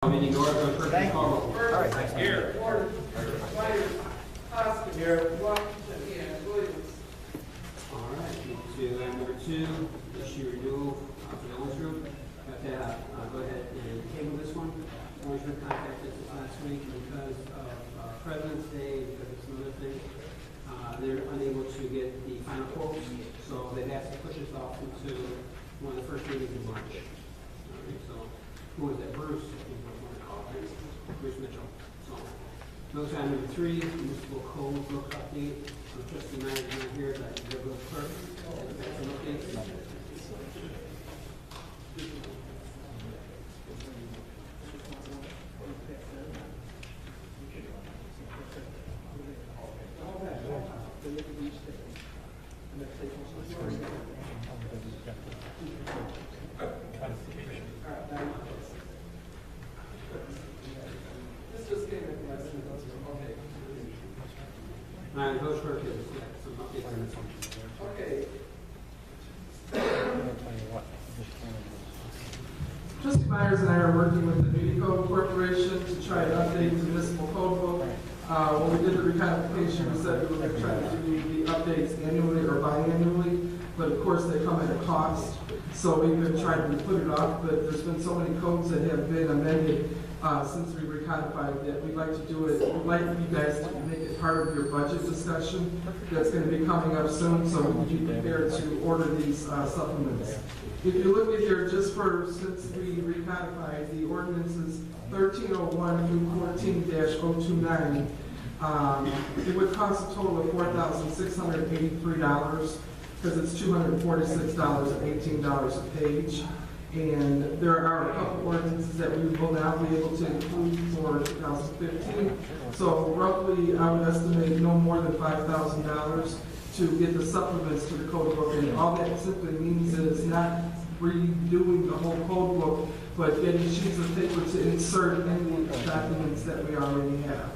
Meeting order, go first and call roll. All right, thanks. Here. Ward, Myers, Hoskins. Here. Washington. And Williams. All right, move to item number 2, issue renewal for the Owens Group. Got that, go ahead and table this one. Owens Group contacted us last week because of President's Day, because of some other things. They're unable to get the final quotes, so they've asked to push us off into one of the first meetings in March. All right, so who was that? Bruce? Bruce Mitchell. So, goes to item number 3, municipal code book update. So trustee Myers is not here, but the bill clerk has some updates. This just came in last week. Okay. All right, Village Clerk has some updates on this one. Okay. Trustee Myers and I are working with the Beauty Code Corporation to try to update the municipal code book. When we did the recodification, we said we were going to try to do the updates annually or biannually, but of course they come at a cost. So we've been trying to put it off, but there's been so many codes that have been amended since we recodified that we'd like to do it. We'd like you guys to make it part of your budget discussion that's going to be coming up soon, so we can be prepared to order these supplements. If you look at here, just for, since we recodified, the ordinances 1301 through 14-029, it would cost a total of $4,683 because it's $246.18 a page. And there are a couple ordinances that we will now be able to include for 2015. So roughly, I would estimate no more than $5,000 to get the supplements to the code book. And all that simply means is not redoing the whole code book, but getting sheets of paper to insert in the documents that we already have.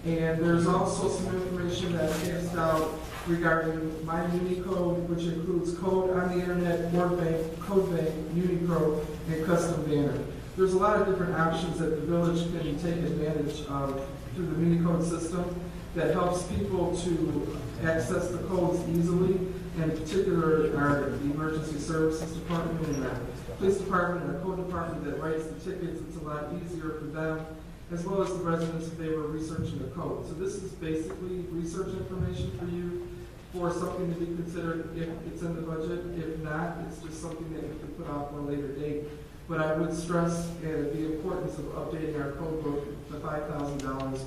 And there's also some information that passed out regarding My Unicode, which includes code on the internet, board bank, code bank, Unicode, and custom banner. There's a lot of different options that the village can take advantage of through the Unicode system that helps people to access the codes easily, and in particular our emergency services department and our police department and our code department that writes the tickets. It's a lot easier for them, as well as the residents if they were researching the code. So this is basically research information for you for something to be considered if it's in the budget. If not, it's just something that you can put off for a later date. But I would stress the importance of updating our code book. The $5,000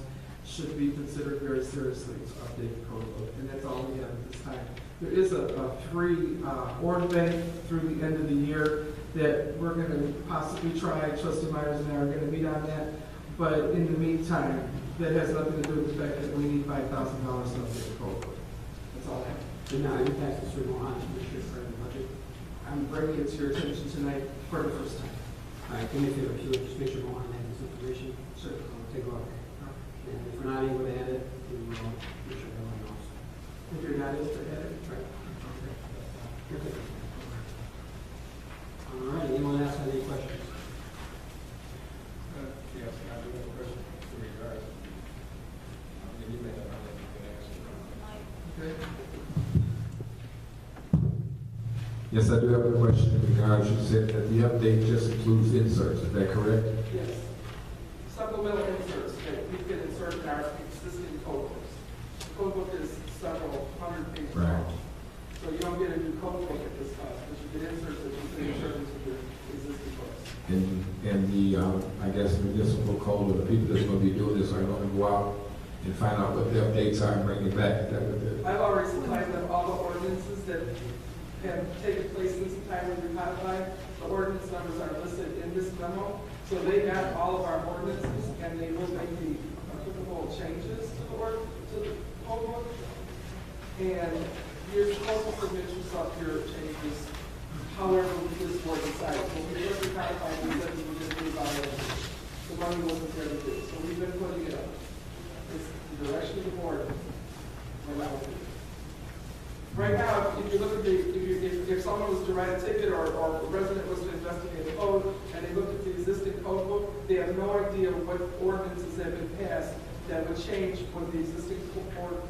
should be considered very seriously to update the code book, and that's all we have at this time. There is a free org bank through the end of the year that we're going to possibly try. Trustee Myers and I are going to meet on that. But in the meantime, that has nothing to do with the fact that we need $5,000 to update the code book. That's all I have. And now you pass this through on to the for the budget. I'm bringing it to your attention tonight for the first time. All right, do me a favor, if you would just make sure Mohan has this information. Sure. Take a look. And if we're not able to add it, then we'll make sure everyone knows. If you're not able to add it, Right. Okay. All right, anyone else have any questions? Yes, I do have a question in regards. You may have probably can answer. okay. Yes, I do have a question in regards. You said that the update just includes inserts. Is that correct? Yes. Supplemental inserts that we can insert in our existing code books. The code book is several hundred pages Right. long. So you don't get a new code book at this cost, but you get inserts that you can insert into the existing books. And the, I guess, municipal code, or the people that's going to be doing this are going to go out and find out what the updates are and bring it back. Is that what they're? I've already supplied them all the ordinances that have taken place since the time we recodified. The ordinance numbers are listed in this memo. So they got all of our ordinances, and they will make the applicable changes to the code book. And your code book provisions up here changes however this board decides. When we first recodified, we said we were going to do about it. The money wasn't there to do. So we've been putting it up. It's the direction of the board. We're not with it. Right now, if you look at if someone was to write a ticket or a resident was to investigate a code and they looked at the existing code book, they have no idea what ordinances have been passed that would change what the existing code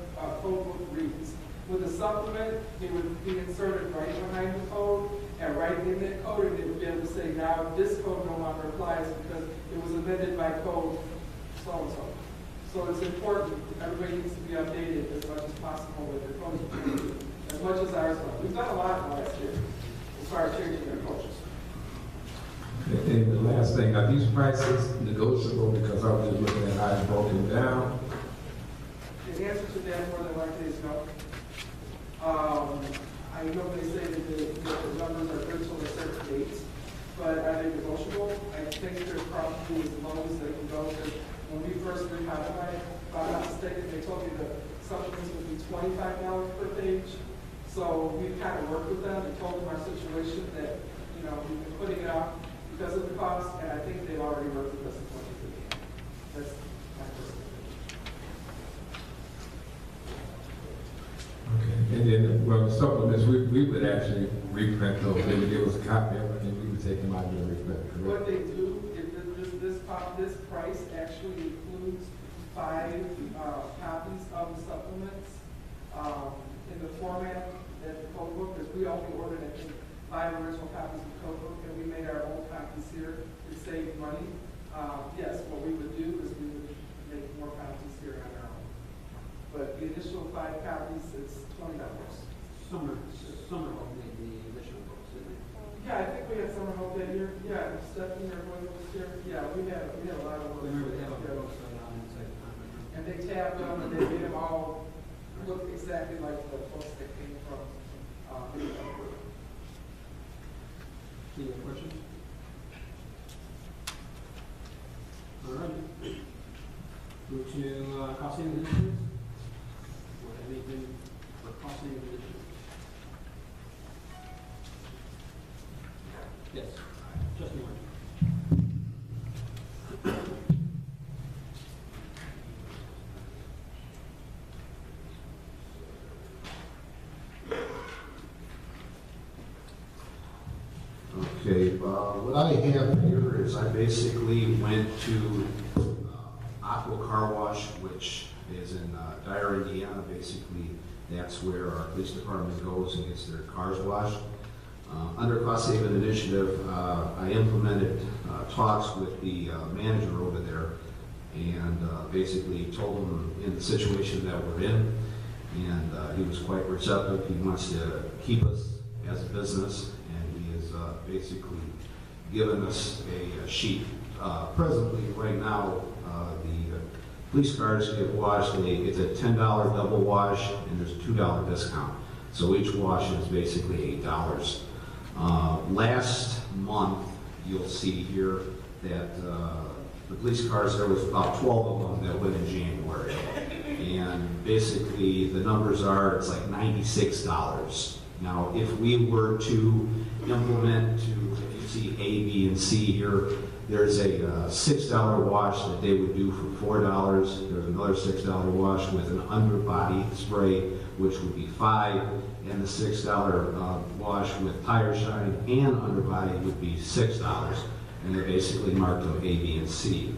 book reads. With a supplement, it would be inserted right behind the code, and right in that code, and they would be able to say, now this code no longer applies because it was amended by code so-and-so. So it's important, everybody needs to be updated as much as possible with their codes, as much as ours was. We've done a lot last year as far as changing their codes. And the last thing, are these prices negotiable? Because I was just looking at how it's broken down. The answer to that more than likely is no. I know they say that the numbers are good till a certain date, but are they negotiable? I think they're probably as low as they can go. Because when we first recodified, if I'm not mistaken, they told me the supplements would be $25 per page. So we've kind of worked with them and told them our situation that, you know, we've been putting it out because of the cost, and I think they've already worked with us as much as they can. That's my personal opinion. Okay. And then, well, the supplements, we would actually reprint those. They would give us a copy of it, and we would take them out and reprint, What correct? they do, this price actually includes 5 copies of the supplements in the format that the code book, because we only ordered, I think, 5 original copies of the code book, and we made our own copies here to save money. Yes, what we would do is we would make more copies here on our own. But the initial 5 copies is $20. Summer Home made the additional books, didn't they? Yeah, I think we had summer help that year. Yeah, Stephanie or whoever was here. Yeah, we had a lot of work. Remember, they have a books right on inside the contract. And they tabbed them and they made them all look exactly like the books that came from the book. Any other questions? All right. Move to cost saving initiatives. What anything for cost saving initiatives? Yes, Justin Warren. Okay, what I have here is I basically went to Aqua Car Wash, which is in Dyer, Indiana. Basically, that's where our police department goes and gets their cars washed. Under cost saving initiative, I implemented talks with the manager over there and basically told him in the situation that we're in, and he was quite receptive. He wants to keep us as a business, and he is basically given us a sheet. Presently, right now, the police cars get washed. It's a $10 double wash, and there's a $2 discount. So each wash is basically $8. Last month, you'll see here that the police cars, there was about 12 of them that went in January. And basically, the numbers are, it's like $96. Now, if we were to implement if you see A, B, and C here, there's a $6 wash that they would do for $4. There's another $6 wash with an underbody spray, which would be $5. And the $6 wash with tire shine and underbody would be $6. And they're basically marked on A, B, and C.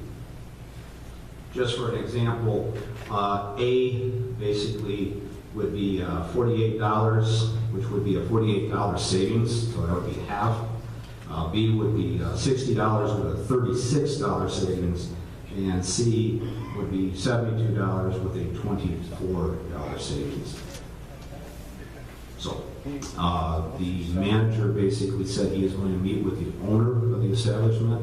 Just for an example, A basically would be $48, which would be a $48 savings, so that would be half. B would be $60 with a $36 savings, and C would be $72 with a $24 savings. So the manager basically said he is going to meet with the owner of the establishment,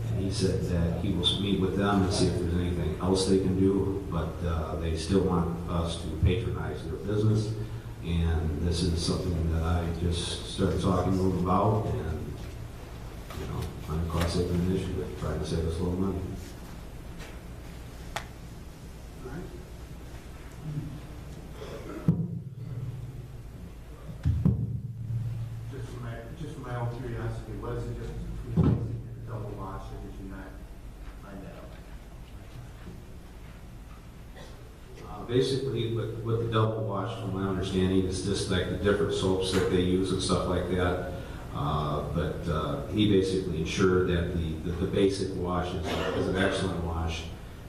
and he said that he will meet with them and see if there's anything else they can do, but they still want us to patronize their business, and this is something that I just started talking to them about, and, you know, on a cost-saving initiative, trying to save us a little money. All right. Just for my own curiosity, what is the difference between basic and a double wash, or did you not find that out? Basically, with the double wash, from my understanding, it's just like the different soaps that they use and stuff like that. But he basically ensured that the basic wash is an excellent wash,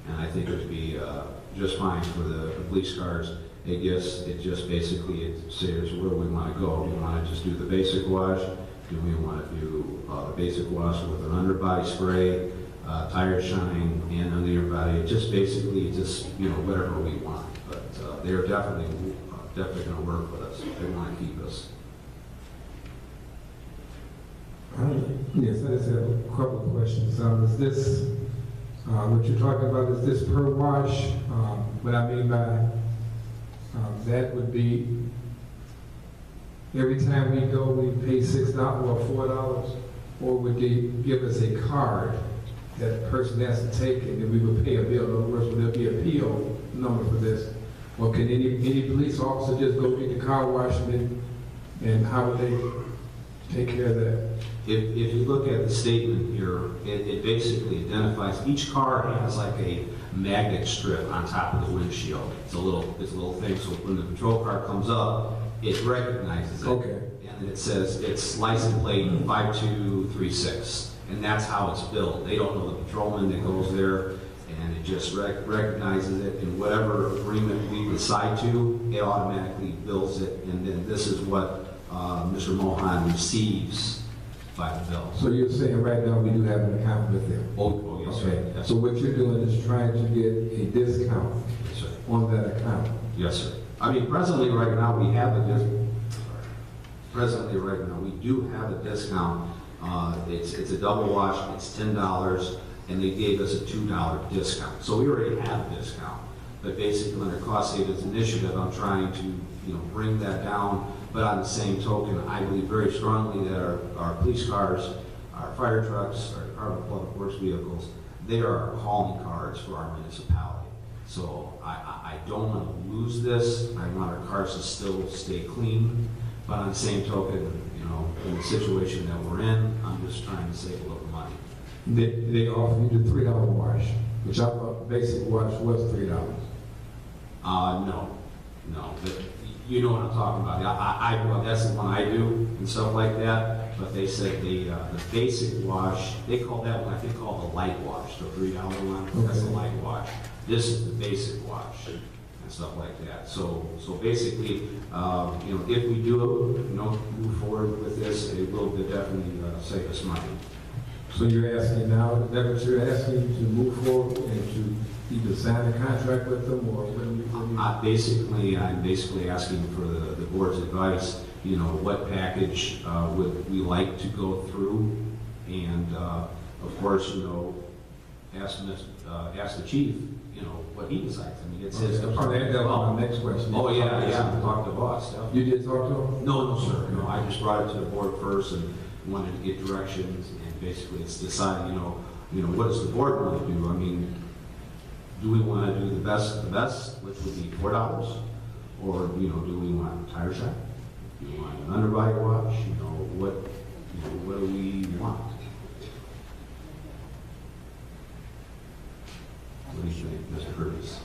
and I think it would be just fine for the police cars. It just basically it says where we want to go. Do we want to just do the basic wash? Do we want to do the basic wash with an underbody spray, tire shine, and under your body? It just basically just whatever we want. But they're definitely going to work with us. They want to keep us. Yes, I just have a couple of questions. Is this, what you're talking about, is this per wash? What I mean by that would be every time we go, we pay $6 or $4, or would they give us a card that the person has to take and then we would pay a bill? In other words, would there be a P.O. number for this? Or can any police officer just go get the car wash and how would they take care of that? If you look at the statement here, it basically identifies each car has like a magnet strip on top of the windshield. It's a little thing, so when the patrol car comes up, it recognizes it. Okay. And it says it's license plate 5236, and that's how it's billed. They don't know the patrolman that goes there, and it just recognizes it, and whatever agreement we decide to, it automatically bills it, and then this is what Mr. Mohan receives by the bill. So you're saying right now we do have an account with them? Oh, yes, sir. Okay. Yes, So what you're doing is trying to get a discount yes, sir. on that account? Yes, sir. I mean, presently, right now, we have a discount. Presently, right now, we do have a discount. It's a double wash, it's $10, and they gave us a $2 discount. So we already have a discount. But basically, under cost savings initiative, I'm trying to, bring that down. But on the same token, I believe very strongly that our police cars, our fire trucks, our Department of Public Works vehicles, they are our calling cards for our municipality. So I don't want to lose this. I want our cars to still stay clean. But on the same token, in the situation that we're in, I'm just trying to save a little money. They offer you the $3 wash, which I thought basic wash was $3. No. But you know what I'm talking about. Well, that's the one I do and stuff like that. But they said the basic wash, they call that one, I think, called the light wash, the $3 one. Okay. That's the light wash. This is the basic wash and stuff like that. So basically, if we do, move forward with this, it will definitely save us money. So you're asking now, is that what you're asking, to move forward and to either sign a contract with them or what do you? I'm basically asking for the board's advice. What package would we like to go through, and of course, ask the chief, what he decides. I mean, it's his department. That was my next question. Oh yeah. Talk to boss. You did talk to him? No, sir. No, I just brought it to the board first and wanted to get directions, and basically it's deciding, what does the board want to do? I mean, do we want to do the best, which would be $4, or do we want a tire shop? Do we want an underbody wash? What do we want? What do you think, Mr. Curtis?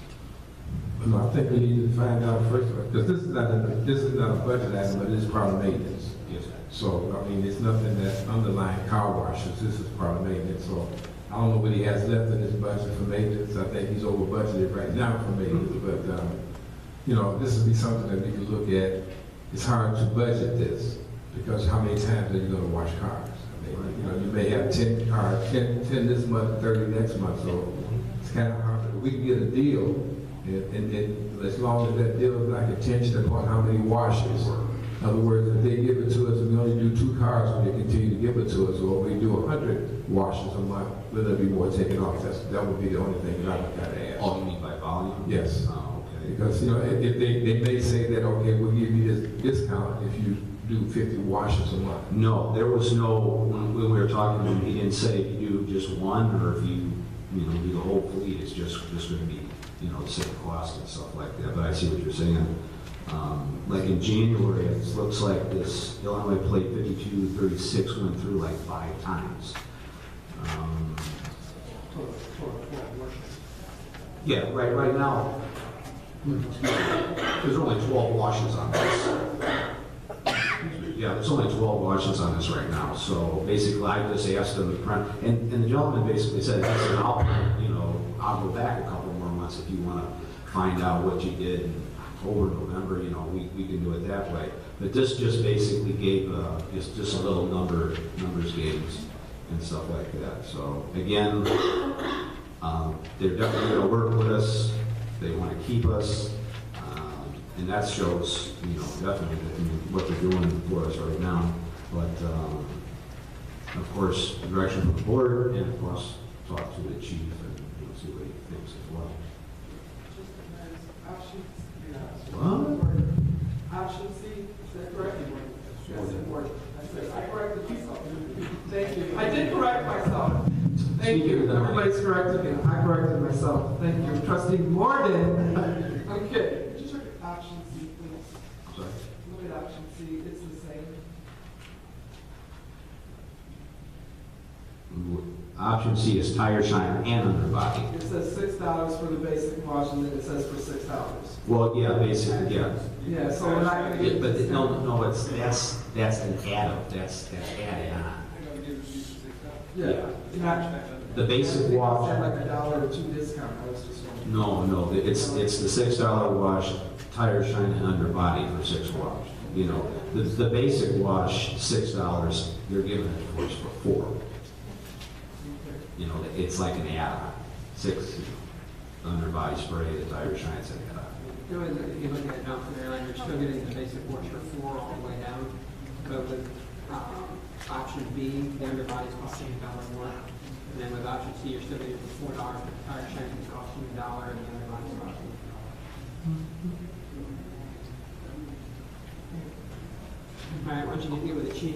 No, I think we need to find out first, because this is not a budget item, but it's part of maintenance. Yes, sir. So, I mean, it's nothing that's underlying car washes. This is part of maintenance. So, I don't know what he has left in his budget for maintenance. I think he's over budgeted right now for maintenance. But, this would be something that we could look at. It's hard to budget this because how many times are you going to wash cars? I mean, you may have 10 cars, 10 this month, 30 next month. So, it's kind of hard. We can get a deal, and as long as that deal is like attention upon how many washes. In other words, if they give it to us and we only do 2 cars, and they continue to give it to us, or we do 100 washes a month, will there be more taken off? That would be the only thing that I would kind of ask. Oh, you mean by volume? Yes. Oh, okay. Because, if they may say that, okay, we'll give you this discount if you do 50 washes a month. No, there was no, when we were talking to him, he didn't say if you do just one, or if you do the whole fleet, it's just going to be, the same cost and stuff like that. But I see what you're saying. Like in January, it looks like this Illinois plate 5236 went through like 5 times. Yeah, right now, there's only 12 washes on this. Yeah, there's only 12 washes on this right now, so basically I just asked them to print, and the gentleman basically said, I'll go back a couple more months if you want to find out what you did in October, November, we can do it that way. But this just basically gave, just a little numbers games and stuff like that. So again, they're definitely going to work with us, they want to keep us, and that shows, definitely what they're doing for us right now. But of course, the direction from the board, and of course, talk to the chief and see what he thinks as well. What? Option C, is that correct? Yes, important. I corrected myself. Thank you. I did correct myself. Thank you. Everybody's corrected me. I corrected myself. Thank you. Trustee Morgan. Okay. Could you check option C, please? Sorry. Look at option C. It's the same. Option C is tire shine and underbody. It says $6 for the basic wash, and then it says for $6. Well, yeah, basically, yeah. Yeah, so we're not gonna get. But no, that's an add-on, that's added on. Yeah. Not, The basic Had wash, like $1 or $2 discount. I was just wondering. no, it's the $6 wash, tire shine and underbody for 6 wash. The basic wash, $6, they're giving it for us for 4. It's like an add-on. 6 underbody spray, the tire shine's an add-on. If you look at it down from there, you're still getting the basic wash for 4 all the way down. But with option B, the underbody's costing $1 more. And then with option C, you're still getting it for $4. The tire shine is costing $1 and the underbody's costing $1. All right, once you get with the chief,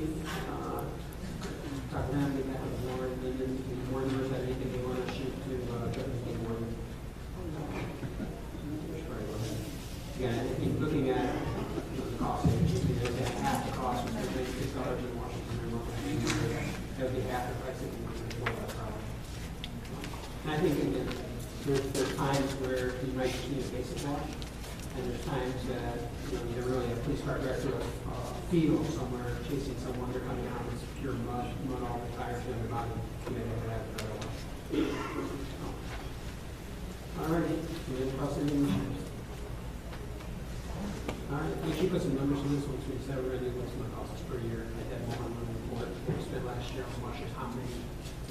talk to him, get back to the board, and then the board members have anything they want to shoot to Deputy Warden. Again, I think looking at the cost, half the cost was $6 in Washington. That would be half the price of the problem. And I think again, there's times where you might just need a basic wash, and there's times that you don't really have a police car back to a field somewhere chasing someone, they're coming out with pure mud all the tires in their body. You may have to have another one. All right, any questions? All right, we should put some numbers on this one, so we said we're going to do what's my costs per year. I had one report, what we spent last year, how much is how many,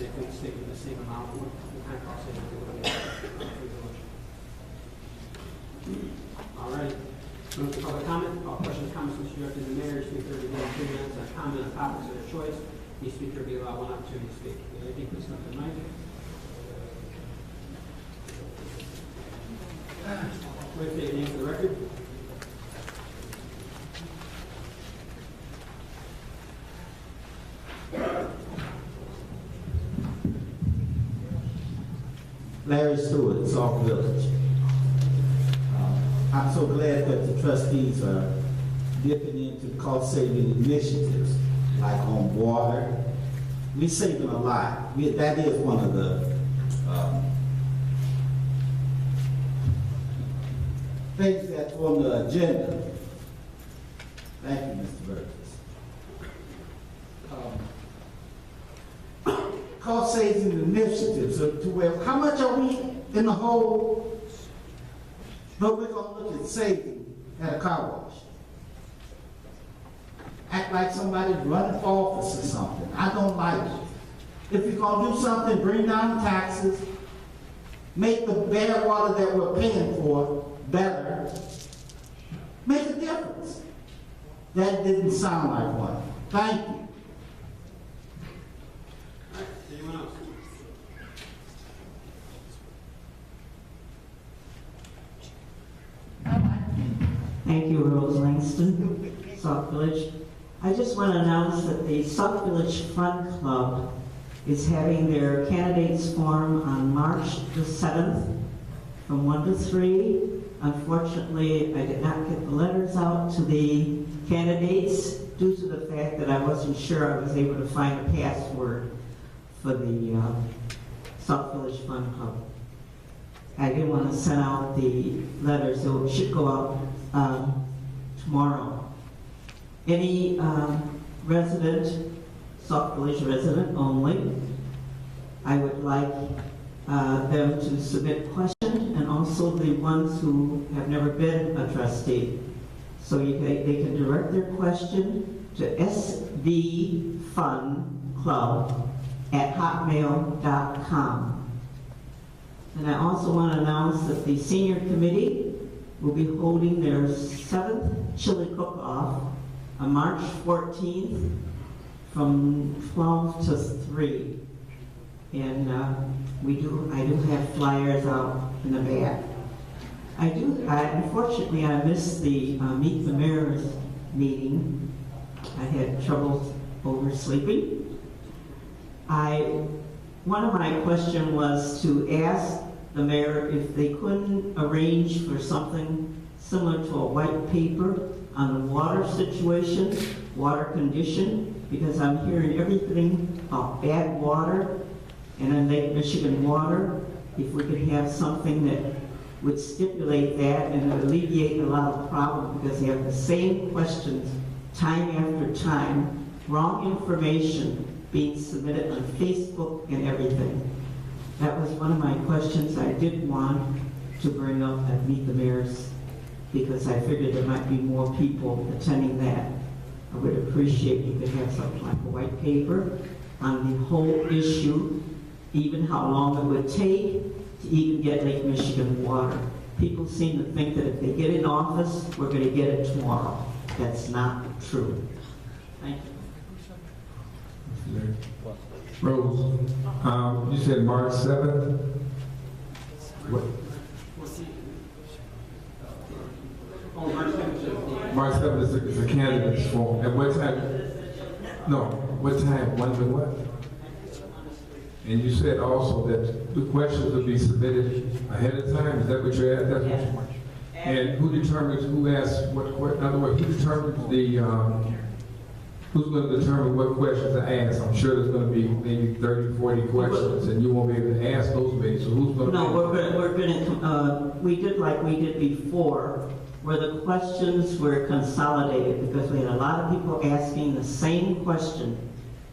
if we stay with the same amount, what kind of costs they have to look at for the village. All right, move to public comment. All questions, comments, Mr. Director, the mayor, speaker will be given 2 minutes on comment on topics of their choice. Each speaker will be allowed 1 opportunity to speak. Anything, please come to the mic. Wait for your name for the record. Larry Stewart, Sauk Village. I'm so glad that the trustees are dipping into cost-saving initiatives, like on water. We're saving a lot. That is one of the things that's on the agenda. Thank you, Mr. Burgess. Cost-saving initiatives to where, how much are we in the hole? But we're going to look at saving at a car wash. Act like somebody's running for office or something. I don't like it. If you're going to do something, bring down taxes, make the bad water that we're paying for better, make a difference. That didn't sound like one. Thank you. Anyone else? Thank you, Rose Langston, Sauk Village. I just want to announce that the Sauk Village Fun Club is having their candidates forum on March the 7th from 1 to 3. Unfortunately, I did not get the letters out to the candidates due to the fact that I wasn't sure I was able to find a password for the Sauk Village Fun Club. I didn't want to send out the letters, so it should go out tomorrow. any resident, Sauk Village resident only, I would like them to submit questions, and also the ones who have never been a trustee. So they can direct their question to svfunclub@hotmail.com. And I also want to announce that the senior committee will be holding their 7th chili cook-off on March 14th from 12 to 3. And I do have flyers out in the back. Unfortunately, I missed the Meet the Mayors meeting. I had trouble oversleeping. One of my questions was to ask the mayor if they couldn't arrange for something similar to a white paper on the water situation, water condition, because I'm hearing everything about bad water and in Lake Michigan water. If we could have something that would stipulate that and alleviate a lot of problems, because they have the same questions time after time, wrong information being submitted on Facebook and everything. That was one of my questions I did want to bring up at Meet the Mayors, because I figured there might be more people attending that. I would appreciate if you could have something like a white paper on the whole issue, even how long it would take to even get Lake Michigan water. People seem to think that if they get in office, we're going to get it tomorrow. That's not true. Thank you. Rose, you said March 7th? What? Oh, March 7th. March 7th is a candidate's forum. At what time? No, what time? When and what? And you said also that the questions will be submitted ahead of time. Is that what you're at? That's what and who determines who asks what? In other words, who determines who's going to determine what questions to ask? I'm sure there's going to be maybe 30, 40 questions, and you won't be able to ask those many. So who's going to? No, we're going to. We did like we did before, where the questions were consolidated, because we had a lot of people asking the same question.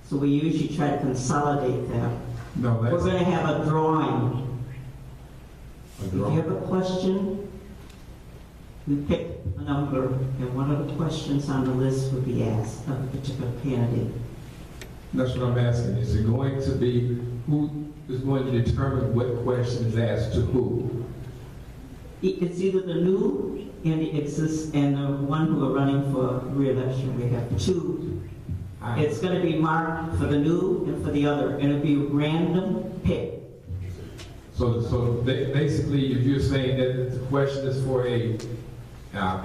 So we usually try to consolidate them. No, we're going to have a drawing. If you have a question, we pick a number, and one of the questions on the list would be asked of a particular candidate. That's what I'm asking. Is it going to be who is going to determine what question is asked to who? It's either the new and the one who are running for re-election. We have two. It's going to be marked for the new and for the other, and it'll be a random pick. So basically, if you're saying that the question is for a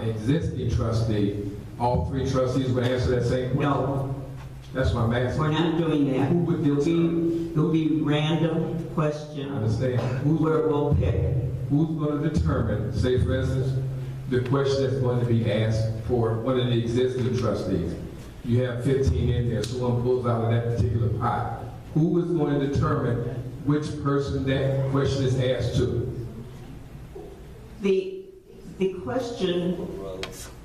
existing trustee, all three trustees will answer that same question? No. That's what I'm asking. We're not doing that. Who would It'll be random question. I understand. Where we'll pick. Who's going to determine, say for instance, the question that's going to be asked for one of the existing trustees? You have 15 in there, so one pulls out of that particular pot. Who is going to determine which person that question is asked to? The question,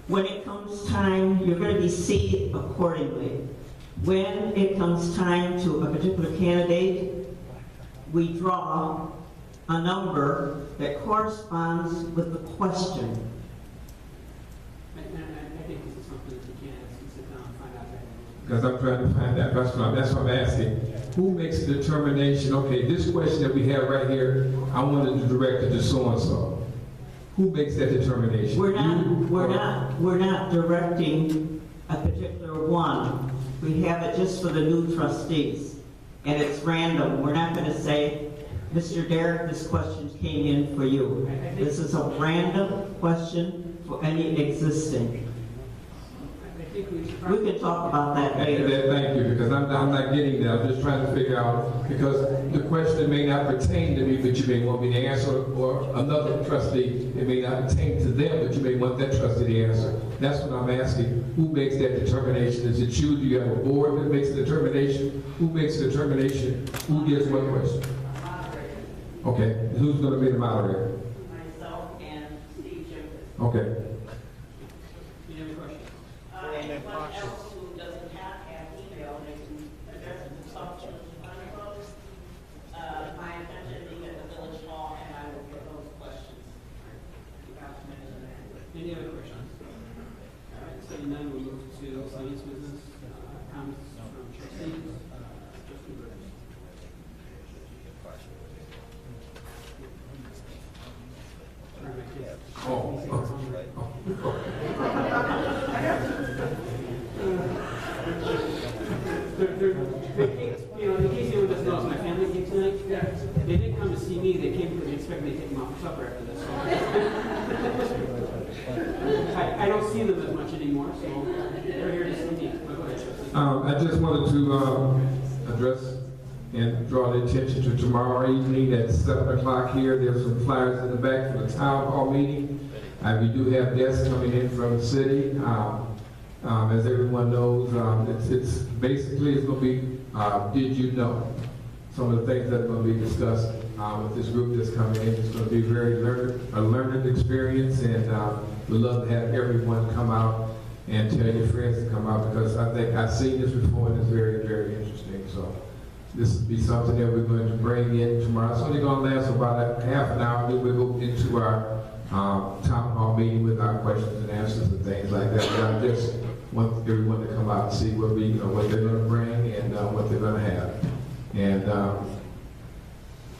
when it comes time, you're going to be seated accordingly. When it comes time to a particular candidate, we draw a number that corresponds with the question. I think this is something that you can't ask and sit down and find out that. Because I'm trying to find that. That's what I'm asking. Who makes the determination, okay, this question that we have right here, I wanted to direct it to so-and-so. Who makes that determination? We're not directing a particular one. We have it just for the new trustees. And it's random. We're not going to say, Mr. Derrick, this question came in for you. This is a random question for any existing. I think we should We can talk about that later. Thank you, because I'm not getting that. I'm just trying to figure out, because the question may not pertain to me, but you may want me to answer, or another trustee, it may not pertain to them, but you may want that trustee to answer. That's what I'm asking. Who makes that determination? Is it you? Do you have a board that makes the determination? Who makes the determination? Who gives what question? Okay, who's going to be the moderator? Myself and Steve Jim. Okay. You have a question? else who doesn't have email, they can address it to Sauk Children's Fund Club. My intention being at the village hall, and I will get those questions. Any other questions? All right, seeing none, we'll move to finance business, comments from trustees. Trustee Burns. You know, in case anyone doesn't know, it's my family came tonight. They didn't come to see me, they came because they expected me to take them out for supper after this. I don't see them as much anymore, so they're here to see me. But go ahead, trustee. I just wanted to address and draw the attention to tomorrow evening at 7 o'clock here. There's some flyers in the back for the town hall meeting. We do have guests coming in from the city. As everyone knows, it's basically it's going to be did you know? Some of the things that are going to be discussed with this group that's coming in. It's going to be very a learning experience, and we'd love to have everyone come out and tell your friends to come out, because I think I've seen this before and it's very, very interesting. So this will be something that we're going to bring in tomorrow. It's only going to last about a half an hour. Then we'll go into our town hall meeting with our questions and answers and things like that. But I just want everyone to come out and see what what they're going to bring and what they're going to have. And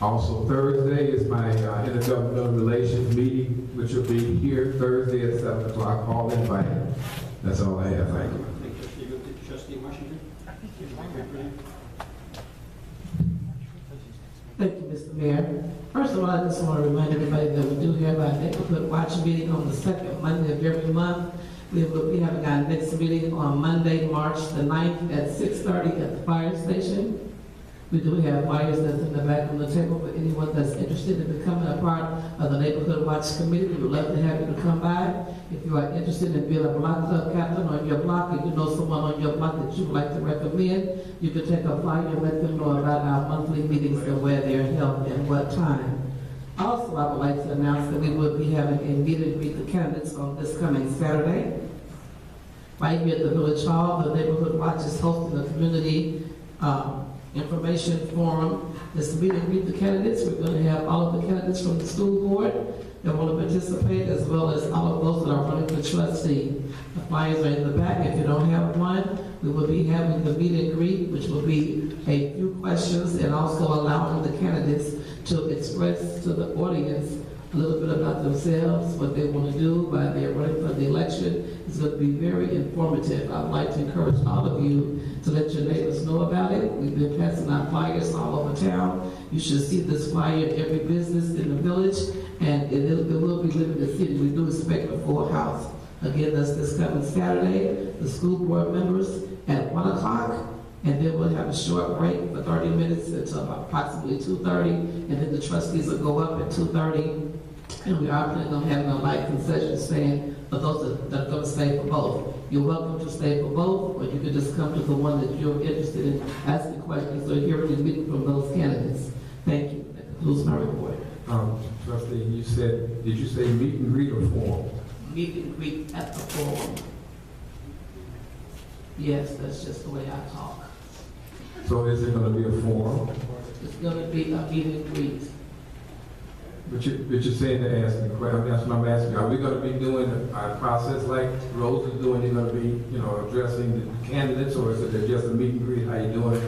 also Thursday is my intergovernmental relations meeting, which will be here Thursday at 7 o'clock. All invited. That's all I have. Thank you. Thank you. Trustee Washington. Thank you, Mr. Mayor. First of all, I just want to remind everybody that we do have our neighborhood watch meeting on the second Monday of every month. We will be having our next meeting on Monday, March the 9th at 6:30 at the fire station. We do have flyers that's in the back of the table for anyone that's interested in becoming a part of the Neighborhood Watch Committee. We would love to have you to come by. If you are interested in being a block club captain on your block, and you know someone on your block that you would like to recommend, you can take a flyer and let them know about our monthly meetings and where they're held and what time. Also, I would like to announce that we will be having a meet and greet the candidates on this coming Saturday. Right here at the Village Hall, the Neighborhood Watch is hosting a community information forum. This meet and greet the candidates. We're going to have all of the candidates from the school board that want to participate, as well as all of those that are running for trustee. The flyers are in the back. If you don't have one, we will be having the meet and greet, which will be a few questions, and also allowing the candidates to express to the audience a little bit about themselves, what they want to do, why they're running for the election. It's going to be very informative. I'd like to encourage all of you to let your neighbors know about it. We've been passing out flyers all over town. You should see this flyer in every business in the village, and it will be lit in the city. We do expect a full house. Again, that's this coming Saturday. The school board members at 1 o'clock, and then we'll have a short break for 30 minutes until approximately 2:30, and then the trustees will go up at 2:30. And we are planning on having a light concession stand for those that are going to stay for both. You're welcome to stay for both, or you can just come to the one that you're interested in asking questions or hearing the meeting from those candidates. Thank you. That concludes my report. Trustee, did you say meet and greet or forum? Meet and greet at the forum. Yes, that's just the way I talk. So is it going to be a forum? It's going to be a meet and greet. But you're saying to ask me, that's what I'm asking. Are we going to be doing a process like Rose is doing? You're going to be, addressing the candidates, or is it just a meet and greet? How you doing?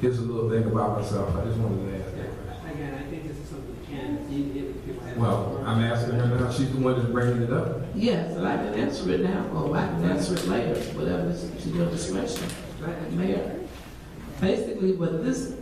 Here's a little thing about myself. I just wanted to ask that. Again, I think this is something that can, if people have. Well, I'm asking her now. She's the one that's bringing it up. Yes, and I can answer it now, or I can answer it later, whatever is to your discretion. Mayor, basically what this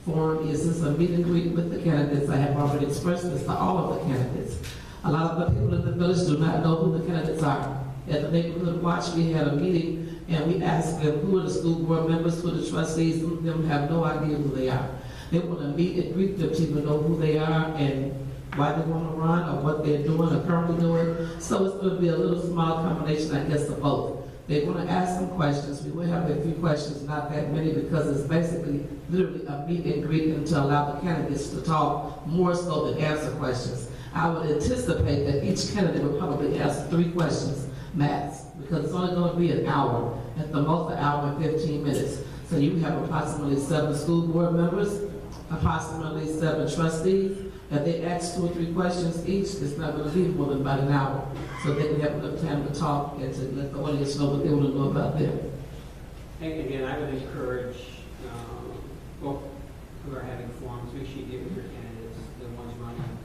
forum is a meet and greet with the candidates. I have already expressed this to all of the candidates. A lot of the people in the village do not know who the candidates are. At the Neighborhood Watch, we had a meeting and we asked them who are the school board members, who are the trustees. Some of them have no idea who they are. They want to meet and greet them to even know who they are and why they want to run or what they're doing or currently doing. So it's going to be a little small combination, I guess, of both. They want to ask some questions. We will have a few questions, not that many, because it's basically literally a meet and greet and to allow the candidates to talk more so than answer questions. I would anticipate that each candidate will probably ask 3 questions max, because it's only going to be an hour. at the most an hour and 15 minutes. So you have approximately 7 school board members, approximately 7 trustees. If they ask 2 or 3 questions each, it's not going to be more than about an hour. So they can have enough time to talk and to let the audience know what they want to know about them. And again, I would encourage, both who are having forums, make sure you get with your candidates, the ones running,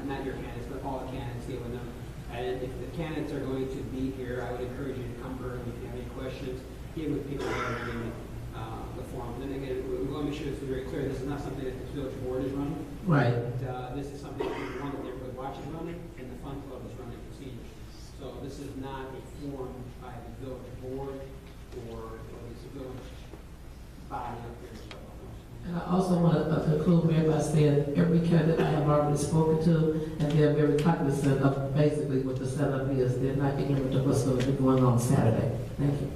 not your candidates, but all the candidates, get with them. And if the candidates are going to be here, I would encourage you to come early if you have any questions, get with people that are running the forum. And again, we want to make sure it's very clear, this is not something that the village board is running. Right. This is something that we want that everybody watches running, and the fun club is running for seniors. So this is not a forum by the village board or it's a village body up here. And I also want to conclude, Mayor, by saying every candidate I have already spoken to, and they're very cognizant of basically what the setup is. They're not ignorant of what's going to be going on Saturday. Thank you.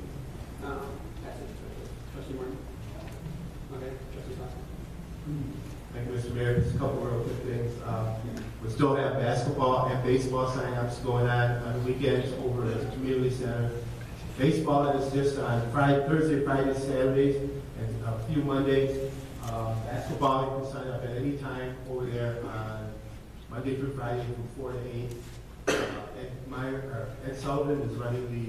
That's it. Trustee Martin? Okay, Trustee Sauk? Thank you, Mr. Mayor. Just a couple real quick things. We still have basketball and baseball signups going on the weekends over at the community center. Baseball is just on Thursday, Friday, Saturdays, and a few Mondays. Basketball, you can sign up at any time over there on Monday through Friday from 4 to 8. Ed Sullivan is running the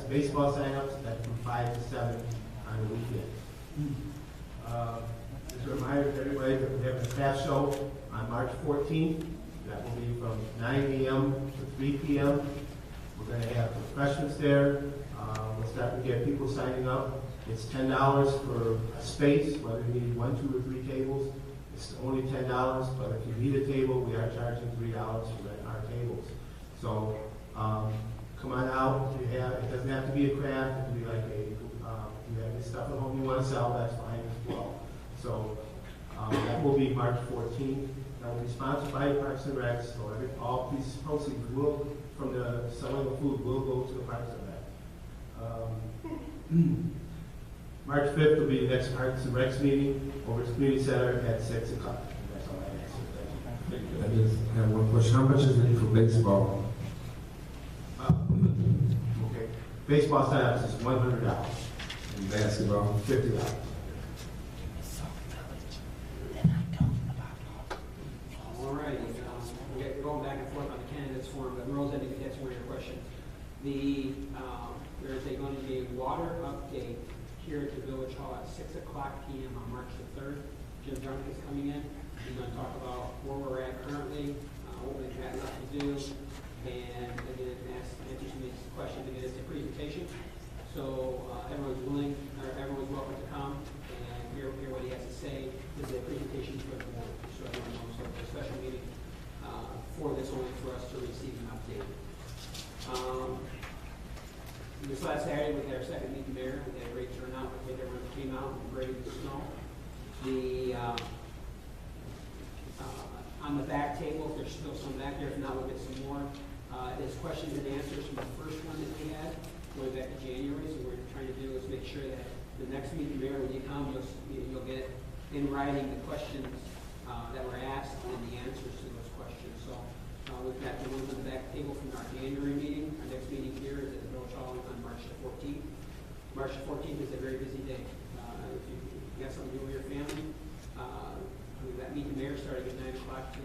baseball signups from 5 to 7 on the weekend. Just a reminder to everybody that we have a craft show on March 14th. That will be from 9 a.m. to 3 p.m. We're going to have refreshments there. We'll start to get people signing up. It's $10 for a space, whether you need 1, 2, or 3 tables. It's only $10, but if you need a table, we are charging $3 for our tables. So come on out. If you have, it doesn't have to be a craft. It can be like you have stuff at home you want to sell, that's fine as well. So that will be March 14th. That will be sponsored by Parks and Recs. So all these proceeds from the selling of food will go to the Parks and Rec. March 5th will be the next Parks and Recs meeting over at the Community Center at 6 o'clock. That's all I have. I just have one question. How much is it for baseball? Okay. Baseball signups is $100. And basketball? $50. All right, we're going back and forth on the candidates forum, but Rose, I think that's one of your questions. There's going to be a water update here at the Village Hall at 6 o'clock p.m. on March the 3rd. Jim Drunk is coming in. He's going to talk about where we're at currently, what we've got left to do, and again, answer some of these questions. Again, it's a presentation, so everyone's welcome to come and hear what he has to say. This is a presentation for the board, so everyone knows. So it's a special meeting for this, only for us to receive an update. This last Saturday, we had our second meeting there. We had a great turnout. I think everyone came out and braved the snow. On the back table, there's still some back there. If not, we'll get some more. There's questions and answers from the first one that we had going back to January. So what we're trying to do is make sure that the next meeting there, when you come, you'll get in writing the questions that were asked and the answers to those questions. So we've got the ones on the back table from our January meeting. Our next meeting here is at the Village Hall on March the 14th. March the 14th is a very busy day. If you got something to do with your family, we've got Meet the Mayor starting at 9 o'clock to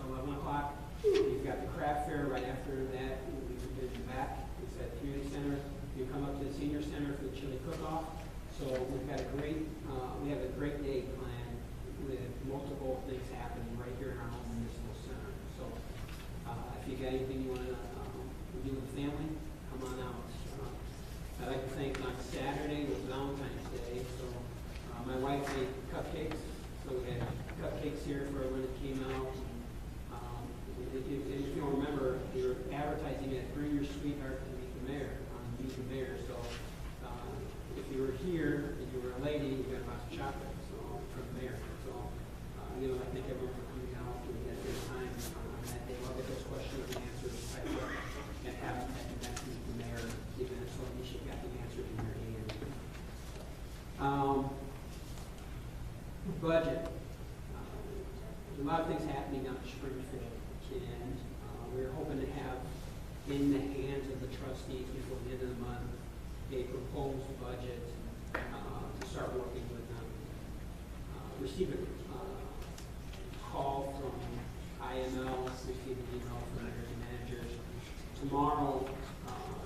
11 o'clock. You've got the craft fair right after that. We've been back. It's at the community center. You come up to the senior center for the chili cook-off. So we've got we have a great day planned with multiple things happening right here in our home municipal center. So if you got anything you want to do with the family, come on out. I'd like to thank on Saturday was Valentine's Day, so my wife made cupcakes. So we had cupcakes here for everyone that came out. If you don't remember, we were advertising it, Bring Your Sweetheart to Meet the Mayor on Meet the Mayor. So if you were here and you were a lady, you got a box of chocolate from the mayor. So I thank everyone for coming out. We had a good time on that day. We'll get those questions and answers typed up and have them at the next Meet the Mayor, even so at least you got the answers in your hand. Budget. There's a lot of things happening out in Springfield, and we're hoping to have in the hands of the trustees before the end of the month a proposed budget to start working with them. Received a call from IML, received an email from mayors and managers. Tomorrow,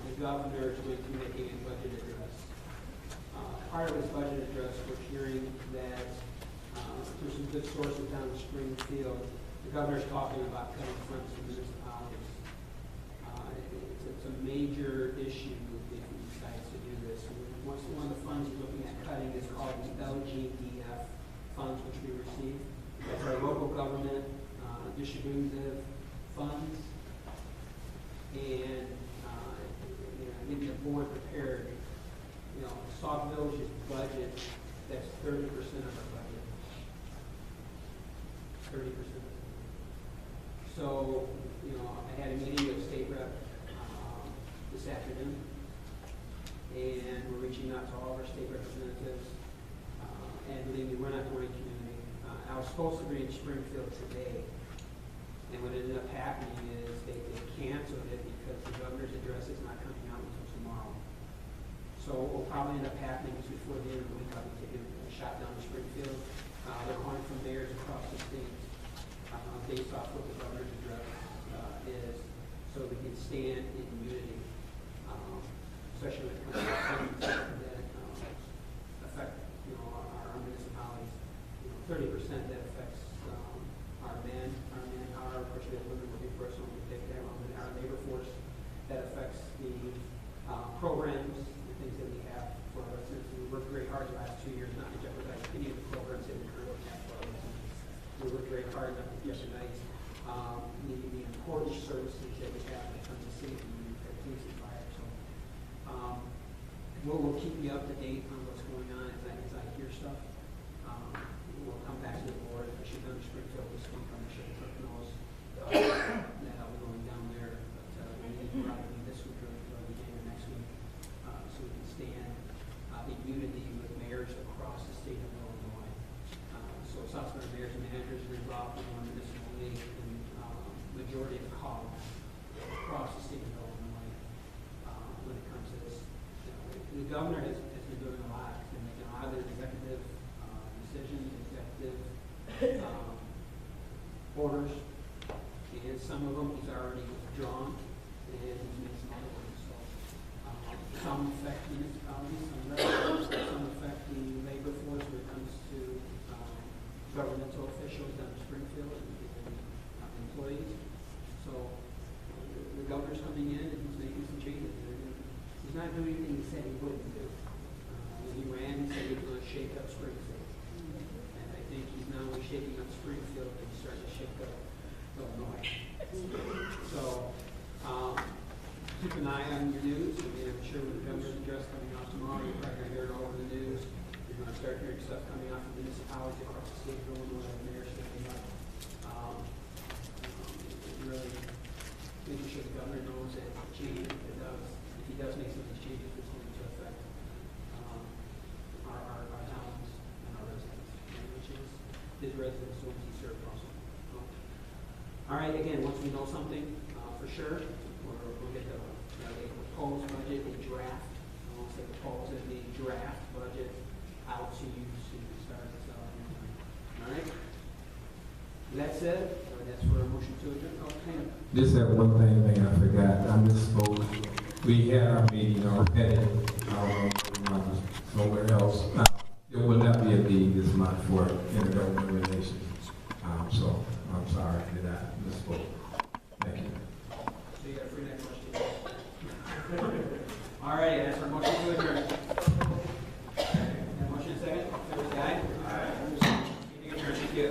the governor is going to be making a budget address. Part of his budget address, we're hearing that there's some good sources down in Springfield. The governor's talking about cutting funds to municipalities. It's a major issue if he decides to do this. One of the funds he's looking at cutting is called the LGDF funds, which we receive. That's our local government distributive funds. And getting the board prepared. Sauk Village's budget, that's 30% of our budget. 30%. So, I had a meeting with state rep this afternoon, and we're reaching out to all of our state representatives. And believe me, we're not the only community. I was supposed to be in Springfield today, and what ended up happening is they canceled it because the governor's address is not coming out until tomorrow. So what will probably end up happening is before the end of the week, I'll be taking a shot down to Springfield. They're calling from mayors across the state based off what the governor's address is, so we can stand in unity, especially when it comes to things that affect our municipalities. 30% that affects our manpower, of course we have women working for us, so we take care of our labor force. That affects the programs, the things that we have for our residents. We worked very hard the last 2 years not to jeopardize any of the programs that we currently have for our residents. We worked very hard not to jeopardize the important services that we have when it comes to safety and police and fire. So we'll keep you up to date on what's going on as I hear stuff. We'll come back to the board. I should go to Springfield this week. I'm sure the clerk knows that I'll be going down there. But we need probably this week or the beginning of next week so we can stand in unity with mayors across the state of Illinois. So South Dakota mayors and managers are involved in one municipal league and majority of colleagues across the state of Illinois when it comes to this. The governor has been doing a lot. He's been making a lot of executive decisions, executive orders, and some of them he's already withdrawn, and he's made some other ones. So some affect municipalities, some affect the labor force when it comes to governmental officials down in Springfield and employees. So the governor's coming in and he's making some changes. He's not doing anything he said he wouldn't do. When he ran, he said he was going to shake up Springfield. And I think he's not only shaking up Springfield, but he's starting to shake up Illinois. So keep an eye on your news. I mean, I'm sure with the governor's address coming out tomorrow, you're probably going to hear it all over the news. You're going to start hearing stuff coming out from municipalities across the state of Illinois, and mayors standing up. Really making sure the governor knows that if he does make some of these changes, it's going to affect our towns and our residents, which is his residents, the ones he served also. All right, again, once we know something for sure, we'll get the proposed budget, a draft. I won't say proposed, it'll be a draft budget out to you so you can start. All right. With that said, that's for a motion to adjourn. Just have one thing I forgot. I misspoke. We had our meeting already. Somewhere else. There will not be a meeting this month for intergovernmental relations. So I'm sorry that I misspoke. Thank you. So you got a free next question. All right, that's our motion to adjourn. Motion second. Favor say aye. Aye. Meeting adjourned. Thank you.